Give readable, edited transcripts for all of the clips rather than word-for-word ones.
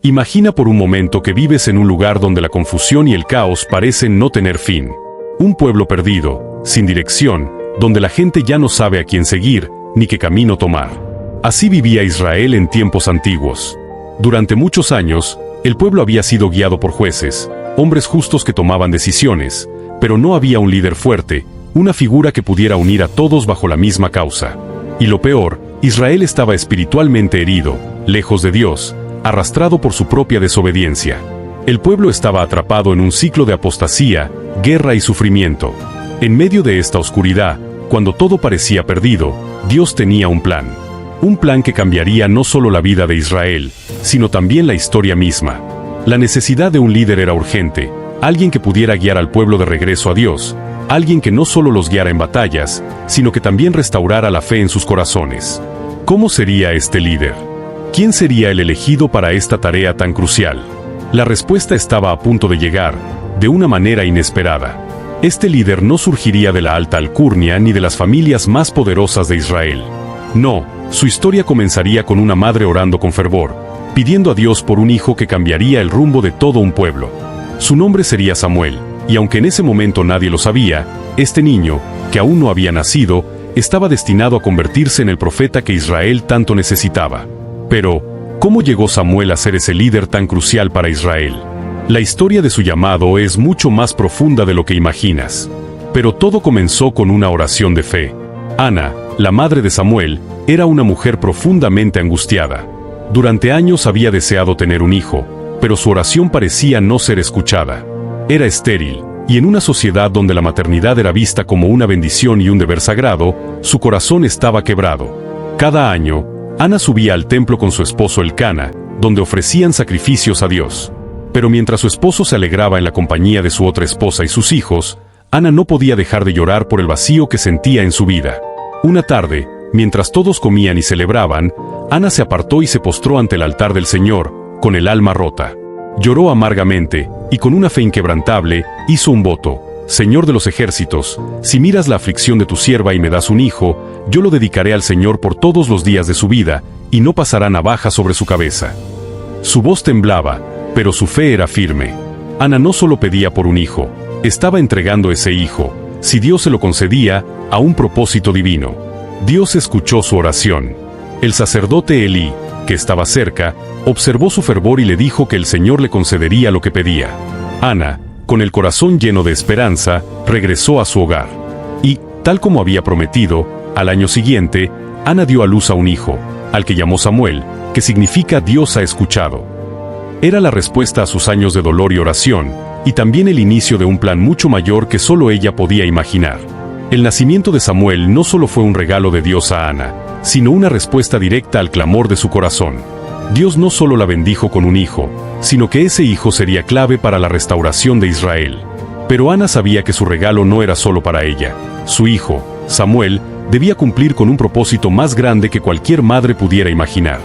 Imagina por un momento que vives en un lugar donde la confusión y el caos parecen no tener fin. Un pueblo perdido, sin dirección, donde la gente ya no sabe a quién seguir, ni qué camino tomar. Así vivía Israel en tiempos antiguos. Durante muchos años, el pueblo había sido guiado por jueces, hombres justos que tomaban decisiones, pero no había un líder fuerte, una figura que pudiera unir a todos bajo la misma causa. Y lo peor, Israel estaba espiritualmente herido, lejos de Dios, arrastrado por su propia desobediencia. El pueblo estaba atrapado en un ciclo de apostasía, guerra y sufrimiento. En medio de esta oscuridad, cuando todo parecía perdido, Dios tenía un plan. Un plan que cambiaría no solo la vida de Israel, sino también la historia misma. La necesidad de un líder era urgente, alguien que pudiera guiar al pueblo de regreso a Dios, alguien que no solo los guiara en batallas, sino que también restaurara la fe en sus corazones. ¿Cómo sería este líder? ¿Quién sería el elegido para esta tarea tan crucial? La respuesta estaba a punto de llegar, de una manera inesperada. Este líder no surgiría de la alta alcurnia ni de las familias más poderosas de Israel. No, su historia comenzaría con una madre orando con fervor, pidiendo a Dios por un hijo que cambiaría el rumbo de todo un pueblo. Su nombre sería Samuel, y aunque en ese momento nadie lo sabía, este niño, que aún no había nacido, estaba destinado a convertirse en el profeta que Israel tanto necesitaba. Pero, ¿cómo llegó Samuel a ser ese líder tan crucial para Israel? La historia de su llamado es mucho más profunda de lo que imaginas. Pero todo comenzó con una oración de fe. Ana, la madre de Samuel, era una mujer profundamente angustiada. Durante años había deseado tener un hijo, pero su oración parecía no ser escuchada. Era estéril, y en una sociedad donde la maternidad era vista como una bendición y un deber sagrado, su corazón estaba quebrado. Cada año, Ana subía al templo con su esposo Elcana, donde ofrecían sacrificios a Dios. Pero mientras su esposo se alegraba en la compañía de su otra esposa y sus hijos, Ana no podía dejar de llorar por el vacío que sentía en su vida. Una tarde, mientras todos comían y celebraban, Ana se apartó y se postró ante el altar del Señor, con el alma rota. Lloró amargamente, y con una fe inquebrantable, hizo un voto: Señor de los ejércitos, si miras la aflicción de tu sierva y me das un hijo, yo lo dedicaré al Señor por todos los días de su vida, y no pasará navaja sobre su cabeza. Su voz temblaba, pero su fe era firme. Ana no solo pedía por un hijo, estaba entregando ese hijo, si Dios se lo concedía, a un propósito divino. Dios escuchó su oración. El sacerdote Elí, que estaba cerca, observó su fervor y le dijo que el Señor le concedería lo que pedía. Ana, con el corazón lleno de esperanza, regresó a su hogar. Y, tal como había prometido, al año siguiente, Ana dio a luz a un hijo, al que llamó Samuel, que significa Dios ha escuchado. Era la respuesta a sus años de dolor y oración, y también el inicio de un plan mucho mayor que solo ella podía imaginar. El nacimiento de Samuel no solo fue un regalo de Dios a Ana, sino una respuesta directa al clamor de su corazón. Dios no solo la bendijo con un hijo, sino que ese hijo sería clave para la restauración de Israel. Pero Ana sabía que su regalo no era solo para ella. Su hijo, Samuel, debía cumplir con un propósito más grande que cualquier madre pudiera imaginar.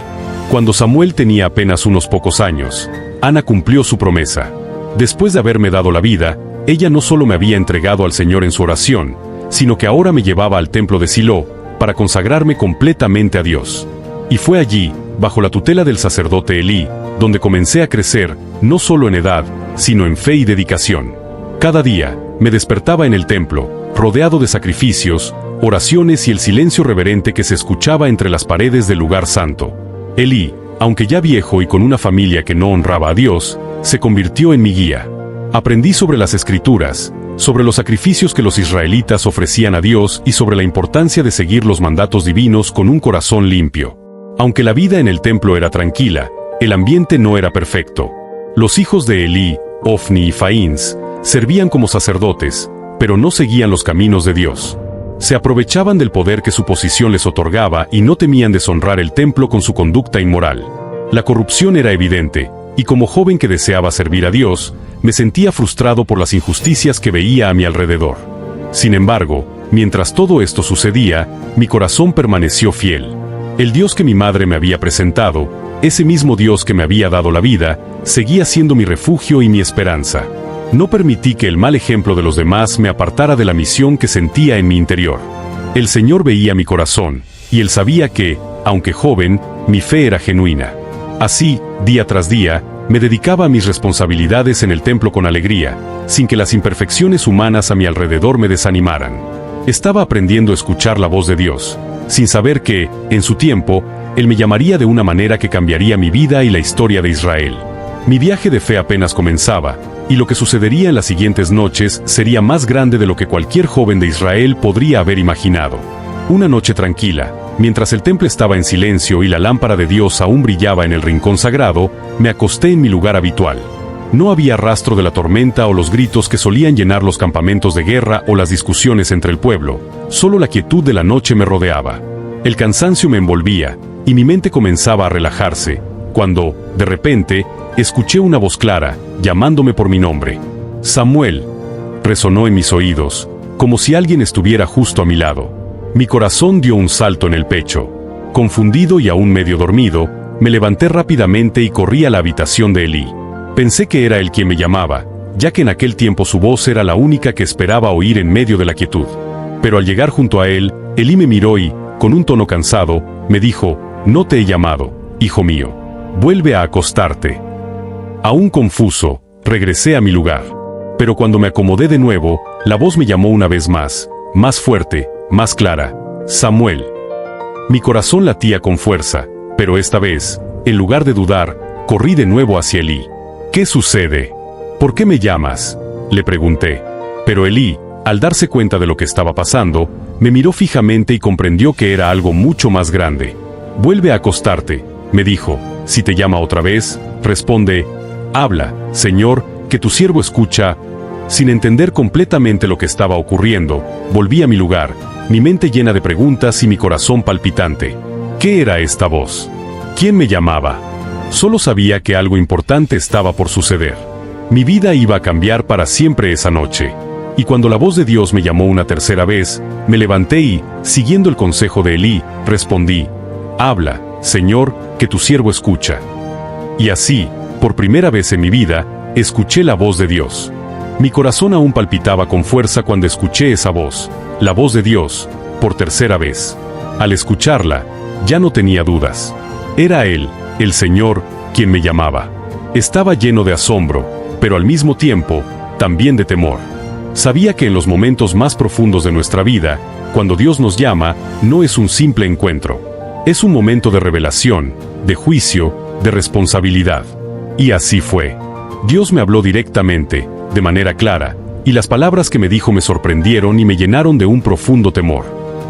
Cuando Samuel tenía apenas unos pocos años, Ana cumplió su promesa. Después de haberme dado la vida, ella no solo me había entregado al Señor en su oración, sino que ahora me llevaba al templo de Silo, para consagrarme completamente a Dios. Y fue allí, bajo la tutela del sacerdote Elí, donde comencé a crecer, no solo en edad, sino en fe y dedicación. Cada día, me despertaba en el templo, rodeado de sacrificios, oraciones y el silencio reverente que se escuchaba entre las paredes del lugar santo. Elí, aunque ya viejo y con una familia que no honraba a Dios, se convirtió en mi guía. Aprendí sobre las Escrituras, sobre los sacrificios que los israelitas ofrecían a Dios y sobre la importancia de seguir los mandatos divinos con un corazón limpio. Aunque la vida en el templo era tranquila, el ambiente no era perfecto. Los hijos de Elí, Ofni y Faíns, servían como sacerdotes, pero no seguían los caminos de Dios. Se aprovechaban del poder que su posición les otorgaba y no temían deshonrar el templo con su conducta inmoral. La corrupción era evidente, y como joven que deseaba servir a Dios, me sentía frustrado por las injusticias que veía a mi alrededor. Sin embargo, mientras todo esto sucedía, mi corazón permaneció fiel. El Dios que mi madre me había presentado, ese mismo Dios que me había dado la vida, seguía siendo mi refugio y mi esperanza. No permití que el mal ejemplo de los demás me apartara de la misión que sentía en mi interior. El Señor veía mi corazón, y Él sabía que, aunque joven, mi fe era genuina. Así, día tras día, Me dedicaba a mis responsabilidades en el templo con alegría, sin que las imperfecciones humanas a mi alrededor me desanimaran. Estaba aprendiendo a escuchar la voz de Dios, sin saber que, en su tiempo, Él me llamaría de una manera que cambiaría mi vida y la historia de Israel. Mi viaje de fe apenas comenzaba, y lo que sucedería en las siguientes noches sería más grande de lo que cualquier joven de Israel podría haber imaginado. Una noche tranquila, mientras el templo estaba en silencio y la lámpara de Dios aún brillaba en el rincón sagrado, me acosté en mi lugar habitual. No había rastro de la tormenta o los gritos que solían llenar los campamentos de guerra o las discusiones entre el pueblo, solo la quietud de la noche me rodeaba. El cansancio me envolvía, y mi mente comenzaba a relajarse, cuando, de repente, escuché una voz clara, llamándome por mi nombre. Samuel. Resonó en mis oídos, como si alguien estuviera justo a mi lado. Mi corazón dio un salto en el pecho. Confundido y aún medio dormido, me levanté rápidamente y corrí a la habitación de Elí. Pensé que era él quien me llamaba, ya que en aquel tiempo su voz era la única que esperaba oír en medio de la quietud. Pero al llegar junto a él, Elí me miró y, con un tono cansado, me dijo: «No te he llamado, hijo mío. Vuelve a acostarte». Aún confuso, regresé a mi lugar. Pero cuando me acomodé de nuevo, la voz me llamó una vez más fuerte, más clara: «Samuel». Mi corazón latía con fuerza, pero esta vez, en lugar de dudar, corrí de nuevo hacia Elí. «¿Qué sucede? ¿Por qué me llamas?», le pregunté. Pero Elí, al darse cuenta de lo que estaba pasando, me miró fijamente y comprendió que era algo mucho más grande. «Vuelve a acostarte», me dijo. «Si te llama otra vez, responde: «Habla, Señor, que tu siervo escucha». Sin entender completamente lo que estaba ocurriendo, volví a mi lugar, mi mente llena de preguntas y mi corazón palpitante. ¿Qué era esta voz? ¿Quién me llamaba? Solo sabía que algo importante estaba por suceder. Mi vida iba a cambiar para siempre esa noche. Y cuando la voz de Dios me llamó una tercera vez, me levanté y, siguiendo el consejo de Elí, respondí: «Habla, Señor, que tu siervo escucha». Y así, por primera vez en mi vida, escuché la voz de Dios. Mi corazón aún palpitaba con fuerza cuando escuché esa voz, la voz de Dios, por tercera vez. Al escucharla, ya no tenía dudas. Era Él, el Señor, quien me llamaba. Estaba lleno de asombro, pero al mismo tiempo, también de temor. Sabía que en los momentos más profundos de nuestra vida, cuando Dios nos llama, no es un simple encuentro. Es un momento de revelación, de juicio, de responsabilidad. Y así fue. Dios me habló directamente, de manera clara, y las palabras que me dijo me sorprendieron y me llenaron de un profundo temor.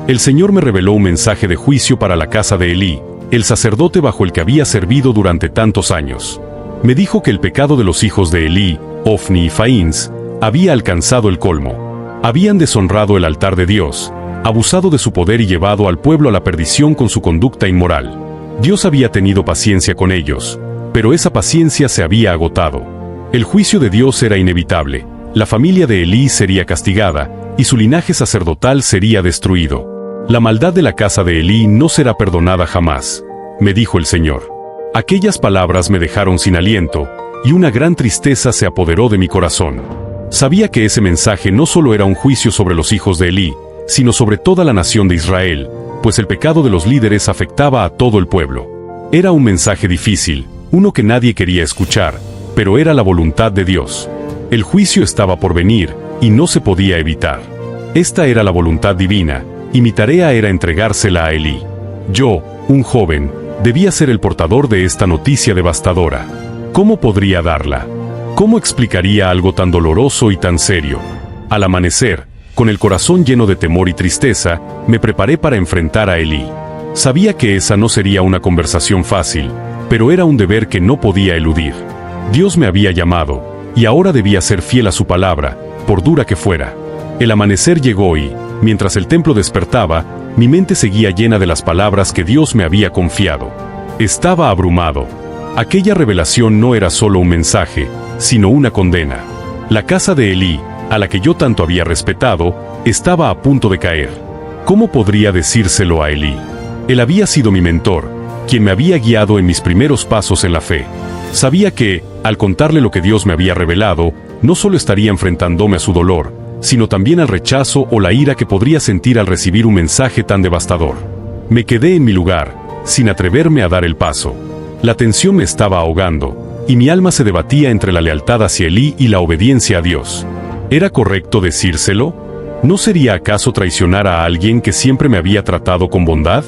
El Señor me reveló un mensaje de juicio para la casa de Elí, el sacerdote bajo el que había servido durante tantos años. Me dijo que el pecado de los hijos de Elí, Ofni y Faíns, había alcanzado el colmo. Habían deshonrado el altar de Dios, abusado de su poder y llevado al pueblo a la perdición con su conducta inmoral. Dios había tenido paciencia con ellos, pero esa paciencia se había agotado. El juicio de Dios era inevitable, la familia de Elí sería castigada, y su linaje sacerdotal sería destruido. La maldad de la casa de Elí no será perdonada jamás, me dijo el Señor. Aquellas palabras me dejaron sin aliento, y una gran tristeza se apoderó de mi corazón. Sabía que ese mensaje no solo era un juicio sobre los hijos de Elí, sino sobre toda la nación de Israel, pues el pecado de los líderes afectaba a todo el pueblo. Era un mensaje difícil, uno que nadie quería escuchar, pero era la voluntad de Dios. El juicio estaba por venir, y no se podía evitar. Esta era la voluntad divina, y mi tarea era entregársela a Elí. Yo, un joven, debía ser el portador de esta noticia devastadora. ¿Cómo podría darla? ¿Cómo explicaría algo tan doloroso y tan serio? Al amanecer, con el corazón lleno de temor y tristeza, me preparé para enfrentar a Elí. Sabía que esa no sería una conversación fácil, pero era un deber que no podía eludir. Dios me había llamado, y ahora debía ser fiel a su palabra, por dura que fuera. El amanecer llegó y, mientras el templo despertaba, mi mente seguía llena de las palabras que Dios me había confiado. Estaba abrumado. Aquella revelación no era solo un mensaje, sino una condena. La casa de Elí, a la que yo tanto había respetado, estaba a punto de caer. ¿Cómo podría decírselo a Elí? Él había sido mi mentor, quien me había guiado en mis primeros pasos en la fe. Sabía que, al contarle lo que Dios me había revelado, no solo estaría enfrentándome a su dolor, sino también al rechazo o la ira que podría sentir al recibir un mensaje tan devastador. Me quedé en mi lugar, sin atreverme a dar el paso. La tensión me estaba ahogando, y mi alma se debatía entre la lealtad hacia Elí y la obediencia a Dios. ¿Era correcto decírselo? ¿No sería acaso traicionar a alguien que siempre me había tratado con bondad?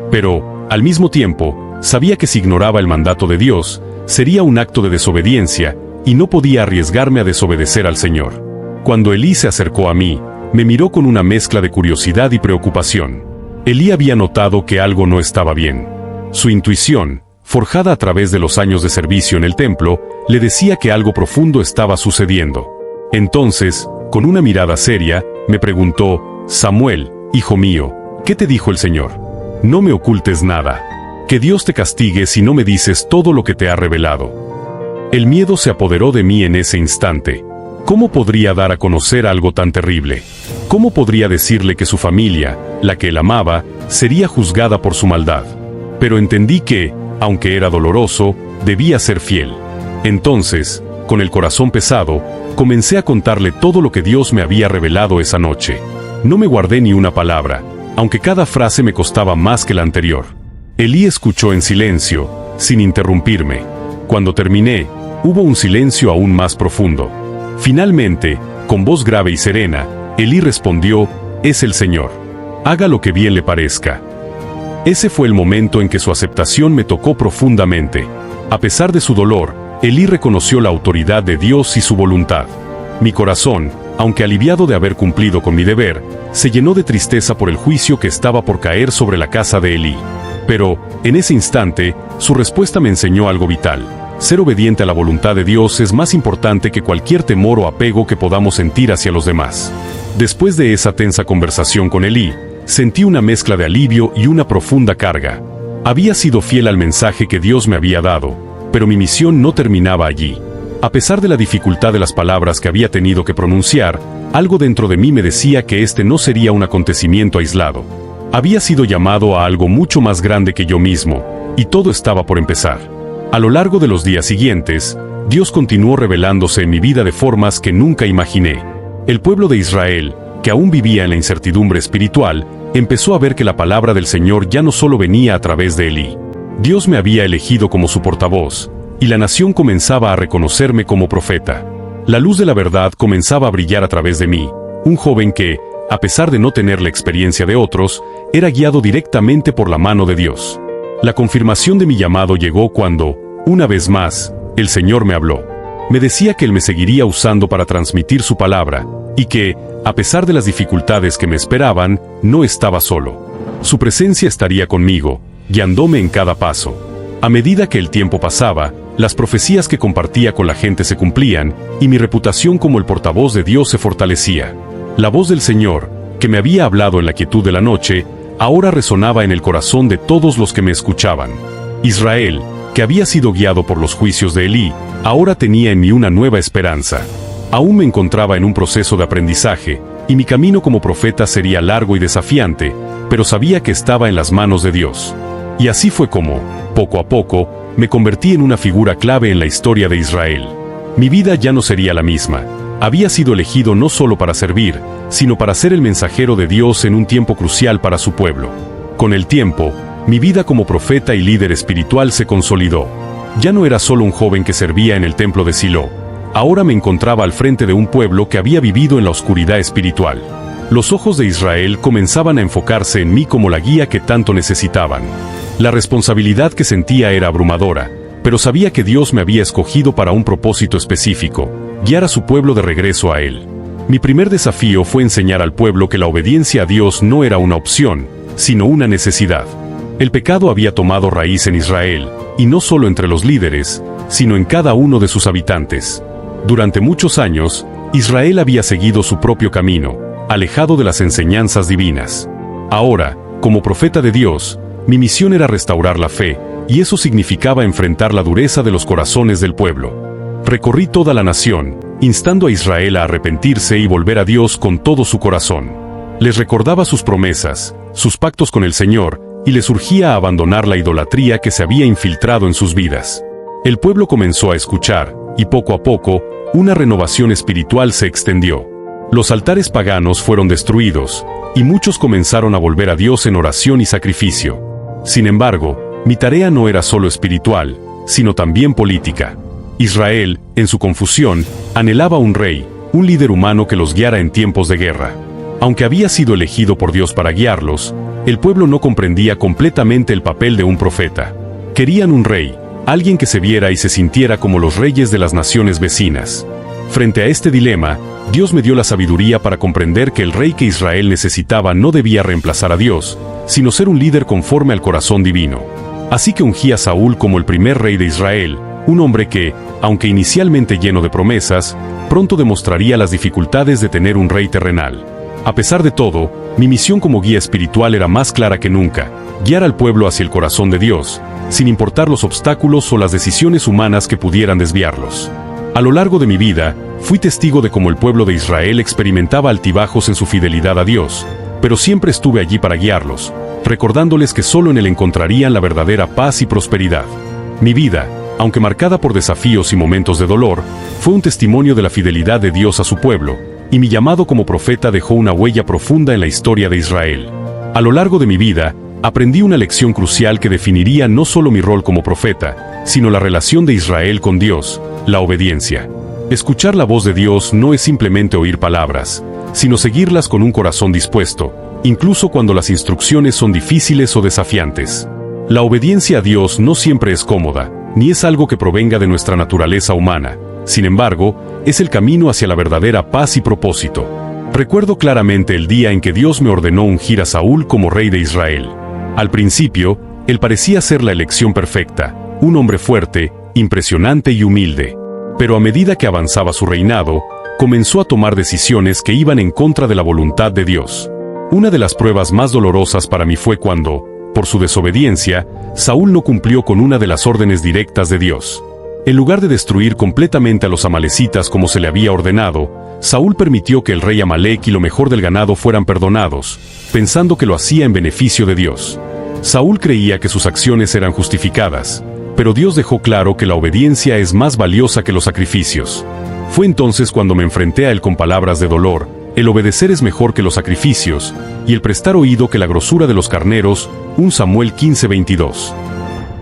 Pero, al mismo tiempo, sabía que si ignoraba el mandato de Dios, sería un acto de desobediencia, y no podía arriesgarme a desobedecer al Señor. Cuando Elí se acercó a mí, me miró con una mezcla de curiosidad y preocupación. Elí había notado que algo no estaba bien. Su intuición, forjada a través de los años de servicio en el templo, le decía que algo profundo estaba sucediendo. Entonces, con una mirada seria, me preguntó: Samuel, hijo mío, ¿qué te dijo el Señor? No me ocultes nada. Que Dios te castigue si no me dices todo lo que te ha revelado. El miedo se apoderó de mí en ese instante. ¿Cómo podría dar a conocer algo tan terrible? ¿Cómo podría decirle que su familia, la que él amaba, sería juzgada por su maldad? Pero entendí que, aunque era doloroso, debía ser fiel. Entonces, con el corazón pesado, comencé a contarle todo lo que Dios me había revelado esa noche. No me guardé ni una palabra, aunque cada frase me costaba más que la anterior. Elí escuchó en silencio, sin interrumpirme. Cuando terminé, hubo un silencio aún más profundo. Finalmente, con voz grave y serena, Elí respondió: «Es el Señor. Haga lo que bien le parezca». Ese fue el momento en que su aceptación me tocó profundamente. A pesar de su dolor, Elí reconoció la autoridad de Dios y su voluntad. Mi corazón, aunque aliviado de haber cumplido con mi deber, se llenó de tristeza por el juicio que estaba por caer sobre la casa de Elí. Pero, en ese instante, su respuesta me enseñó algo vital. Ser obediente a la voluntad de Dios es más importante que cualquier temor o apego que podamos sentir hacia los demás. Después de esa tensa conversación con Elí, sentí una mezcla de alivio y una profunda carga. Había sido fiel al mensaje que Dios me había dado, pero mi misión no terminaba allí. A pesar de la dificultad de las palabras que había tenido que pronunciar, algo dentro de mí me decía que este no sería un acontecimiento aislado. Había sido llamado a algo mucho más grande que yo mismo, y todo estaba por empezar. A lo largo de los días siguientes, Dios continuó revelándose en mi vida de formas que nunca imaginé. El pueblo de Israel, que aún vivía en la incertidumbre espiritual, empezó a ver que la palabra del Señor ya no solo venía a través de Elí. Dios me había elegido como su portavoz, y la nación comenzaba a reconocerme como profeta. La luz de la verdad comenzaba a brillar a través de mí, un joven que, a pesar de no tener la experiencia de otros, era guiado directamente por la mano de Dios. La confirmación de mi llamado llegó cuando, una vez más, el Señor me habló. Me decía que Él me seguiría usando para transmitir su palabra, y que, a pesar de las dificultades que me esperaban, no estaba solo. Su presencia estaría conmigo, guiándome en cada paso. A medida que el tiempo pasaba, las profecías que compartía con la gente se cumplían, y mi reputación como el portavoz de Dios se fortalecía. La voz del Señor, que me había hablado en la quietud de la noche, ahora resonaba en el corazón de todos los que me escuchaban. Israel, que había sido guiado por los juicios de Elí, ahora tenía en mí una nueva esperanza. Aún me encontraba en un proceso de aprendizaje, y mi camino como profeta sería largo y desafiante, pero sabía que estaba en las manos de Dios. Y así fue como, poco a poco, me convertí en una figura clave en la historia de Israel. Mi vida ya no sería la misma. Había sido elegido no solo para servir, sino para ser el mensajero de Dios en un tiempo crucial para su pueblo. Con el tiempo, mi vida como profeta y líder espiritual se consolidó. Ya no era solo un joven que servía en el templo de Silo. Ahora me encontraba al frente de un pueblo que había vivido en la oscuridad espiritual. Los ojos de Israel comenzaban a enfocarse en mí como la guía que tanto necesitaban. La responsabilidad que sentía era abrumadora, pero sabía que Dios me había escogido para un propósito específico: guiar a su pueblo de regreso a Él. Mi primer desafío fue enseñar al pueblo que la obediencia a Dios no era una opción, sino una necesidad. El pecado había tomado raíz en Israel, y no solo entre los líderes, sino en cada uno de sus habitantes. Durante muchos años, Israel había seguido su propio camino, alejado de las enseñanzas divinas. Ahora, como profeta de Dios, mi misión era restaurar la fe, y eso significaba enfrentar la dureza de los corazones del pueblo. Recorrí toda la nación, instando a Israel a arrepentirse y volver a Dios con todo su corazón. Les recordaba sus promesas, sus pactos con el Señor, y les urgía a abandonar la idolatría que se había infiltrado en sus vidas. El pueblo comenzó a escuchar, y poco a poco, una renovación espiritual se extendió. Los altares paganos fueron destruidos, y muchos comenzaron a volver a Dios en oración y sacrificio. Sin embargo, mi tarea no era solo espiritual, sino también política. Israel, en su confusión, anhelaba un rey, un líder humano que los guiara en tiempos de guerra. Aunque había sido elegido por Dios para guiarlos, el pueblo no comprendía completamente el papel de un profeta. Querían un rey, alguien que se viera y se sintiera como los reyes de las naciones vecinas. Frente a este dilema, Dios me dio la sabiduría para comprender que el rey que Israel necesitaba no debía reemplazar a Dios, sino ser un líder conforme al corazón divino. Así que ungí a Saúl como el primer rey de Israel, un hombre que, aunque inicialmente lleno de promesas, pronto demostraría las dificultades de tener un rey terrenal. A pesar de todo, mi misión como guía espiritual era más clara que nunca: guiar al pueblo hacia el corazón de Dios, sin importar los obstáculos o las decisiones humanas que pudieran desviarlos. A lo largo de mi vida, fui testigo de cómo el pueblo de Israel experimentaba altibajos en su fidelidad a Dios, pero siempre estuve allí para guiarlos, recordándoles que solo en Él encontrarían la verdadera paz y prosperidad. Mi vida, aunque marcada por desafíos y momentos de dolor, fue un testimonio de la fidelidad de Dios a su pueblo, y mi llamado como profeta dejó una huella profunda en la historia de Israel. A lo largo de mi vida, aprendí una lección crucial que definiría no solo mi rol como profeta, sino la relación de Israel con Dios: la obediencia. Escuchar la voz de Dios no es simplemente oír palabras, sino seguirlas con un corazón dispuesto, incluso cuando las instrucciones son difíciles o desafiantes. La obediencia a Dios no siempre es cómoda, ni es algo que provenga de nuestra naturaleza humana. Sin embargo, es el camino hacia la verdadera paz y propósito. Recuerdo claramente el día en que Dios me ordenó ungir a Saúl como rey de Israel. Al principio, él parecía ser la elección perfecta, un hombre fuerte, impresionante y humilde. Pero a medida que avanzaba su reinado, comenzó a tomar decisiones que iban en contra de la voluntad de Dios. Una de las pruebas más dolorosas para mí fue cuando, por su desobediencia, Saúl no cumplió con una de las órdenes directas de Dios. En lugar de destruir completamente a los amalecitas como se le había ordenado, Saúl permitió que el rey Amalec y lo mejor del ganado fueran perdonados, pensando que lo hacía en beneficio de Dios. Saúl creía que sus acciones eran justificadas, pero Dios dejó claro que la obediencia es más valiosa que los sacrificios. Fue entonces cuando me enfrenté a él con palabras de dolor: el obedecer es mejor que los sacrificios, y el prestar oído que la grosura de los carneros. 1 Samuel 15:22.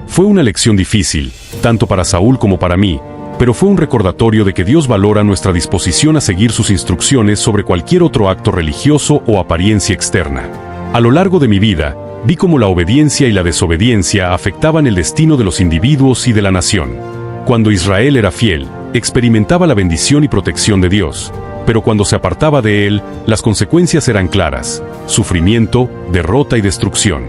Fue una lección difícil, tanto para Saúl como para mí, pero fue un recordatorio de que Dios valora nuestra disposición a seguir sus instrucciones sobre cualquier otro acto religioso o apariencia externa. A lo largo de mi vida, vi cómo la obediencia y la desobediencia afectaban el destino de los individuos y de la nación. Cuando Israel era fiel, experimentaba la bendición y protección de Dios, pero cuando se apartaba de Él, las consecuencias eran claras: sufrimiento, derrota y destrucción.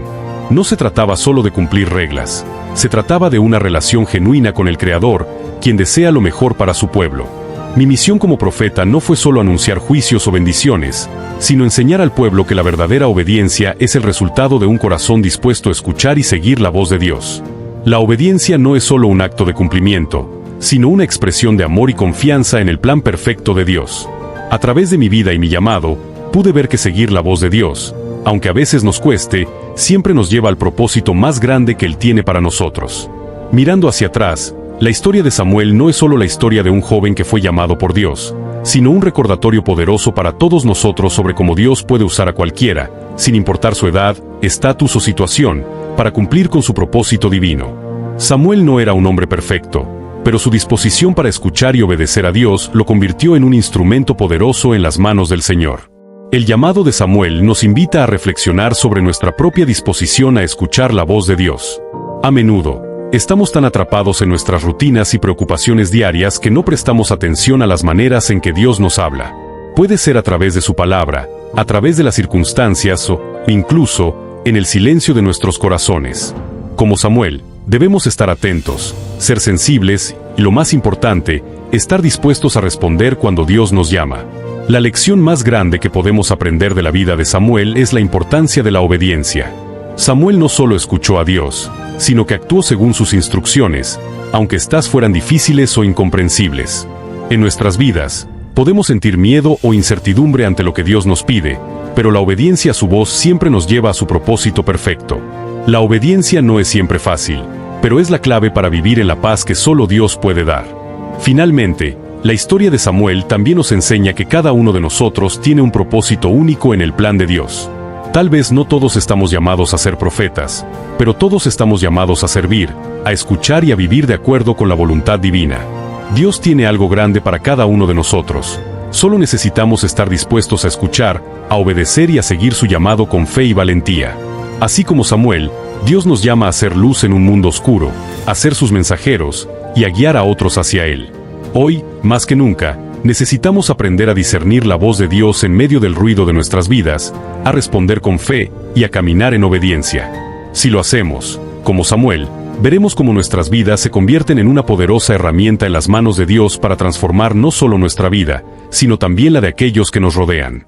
No se trataba solo de cumplir reglas, se trataba de una relación genuina con el Creador, quien desea lo mejor para su pueblo. Mi misión como profeta no fue solo anunciar juicios o bendiciones, sino enseñar al pueblo que la verdadera obediencia es el resultado de un corazón dispuesto a escuchar y seguir la voz de Dios. La obediencia no es solo un acto de cumplimiento, sino una expresión de amor y confianza en el plan perfecto de Dios. A través de mi vida y mi llamado, pude ver que seguir la voz de Dios, aunque a veces nos cueste, siempre nos lleva al propósito más grande que Él tiene para nosotros. Mirando hacia atrás, la historia de Samuel no es solo la historia de un joven que fue llamado por Dios, sino un recordatorio poderoso para todos nosotros sobre cómo Dios puede usar a cualquiera, sin importar su edad, estatus o situación, para cumplir con su propósito divino. Samuel no era un hombre perfecto, pero su disposición para escuchar y obedecer a Dios lo convirtió en un instrumento poderoso en las manos del Señor. El llamado de Samuel nos invita a reflexionar sobre nuestra propia disposición a escuchar la voz de Dios. A menudo, estamos tan atrapados en nuestras rutinas y preocupaciones diarias que no prestamos atención a las maneras en que Dios nos habla. Puede ser a través de su palabra, a través de las circunstancias o, incluso, en el silencio de nuestros corazones. Como Samuel, debemos estar atentos, ser sensibles y, lo más importante, estar dispuestos a responder cuando Dios nos llama. La lección más grande que podemos aprender de la vida de Samuel es la importancia de la obediencia. Samuel no solo escuchó a Dios, sino que actuó según sus instrucciones, aunque éstas fueran difíciles o incomprensibles. En nuestras vidas, podemos sentir miedo o incertidumbre ante lo que Dios nos pide, pero la obediencia a su voz siempre nos lleva a su propósito perfecto. La obediencia no es siempre fácil, pero es la clave para vivir en la paz que solo Dios puede dar. Finalmente, la historia de Samuel también nos enseña que cada uno de nosotros tiene un propósito único en el plan de Dios. Tal vez no todos estamos llamados a ser profetas, pero todos estamos llamados a servir, a escuchar y a vivir de acuerdo con la voluntad divina. Dios tiene algo grande para cada uno de nosotros. Solo necesitamos estar dispuestos a escuchar, a obedecer y a seguir su llamado con fe y valentía. Así como Samuel, Dios nos llama a ser luz en un mundo oscuro, a ser sus mensajeros y a guiar a otros hacia Él. Hoy, más que nunca, necesitamos aprender a discernir la voz de Dios en medio del ruido de nuestras vidas, a responder con fe y a caminar en obediencia. Si lo hacemos, como Samuel, veremos cómo nuestras vidas se convierten en una poderosa herramienta en las manos de Dios para transformar no solo nuestra vida, sino también la de aquellos que nos rodean.